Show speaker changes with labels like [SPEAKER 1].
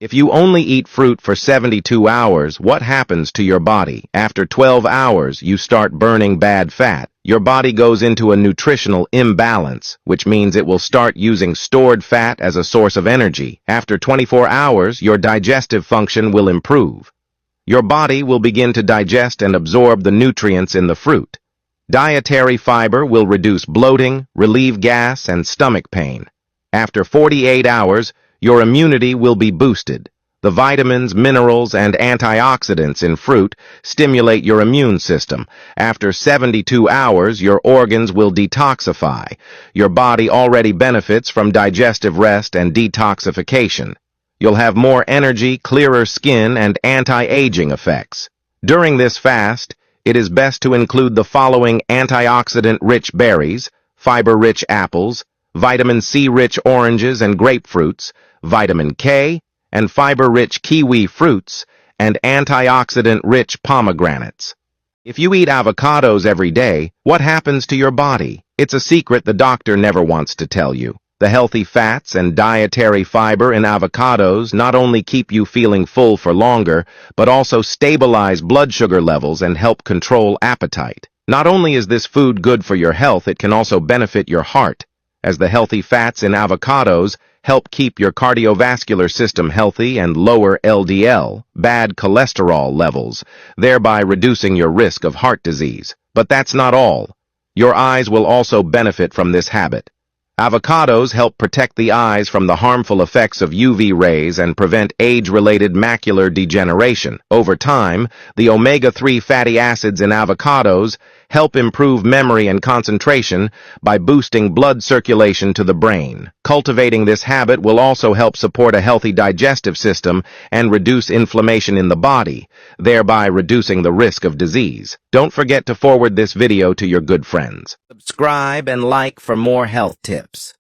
[SPEAKER 1] If you only eat fruit for 72 hours, what happens to your body? After 12 hours, you start burning bad fat. Your body goes into a nutritional imbalance, which means it will start using stored fat as a source of energy. After 24 hours, your digestive function will improve. Your body will begin to digest and absorb the nutrients in the fruit. Dietary fiber will reduce bloating, relieve gas, and stomach pain. After 48 hours, your immunity will be boosted. The vitamins, minerals, and antioxidants in fruit stimulate your immune system. After 72 hours, your organs will detoxify. Your body already benefits from digestive rest and detoxification. You'll have more energy, clearer skin, and anti-aging effects. During this fast, it is best to include the following antioxidant-rich berries, fiber-rich apples, vitamin C-rich oranges and grapefruits, vitamin K, and fiber-rich kiwi fruits, and antioxidant-rich pomegranates. If you eat avocados every day, what happens to your body? It's a secret the doctor never wants to tell you. The healthy fats and dietary fiber in avocados not only keep you feeling full for longer, but also stabilize blood sugar levels and help control appetite. Not only is this food good for your health, it can also benefit your heart, as the healthy fats in avocados help keep your cardiovascular system healthy and lower LDL, bad cholesterol levels, thereby reducing your risk of heart disease. But that's not all. Your eyes will also benefit from this habit. Avocados help protect the eyes from the harmful effects of UV rays and prevent age-related macular degeneration. Over time, the omega-3 fatty acids in avocados help improve memory and concentration by boosting blood circulation to the brain. Cultivating this habit will also help support a healthy digestive system and reduce inflammation in the body, thereby reducing the risk of disease. Don't forget to forward this video to your good friends. Subscribe and like for more health tips.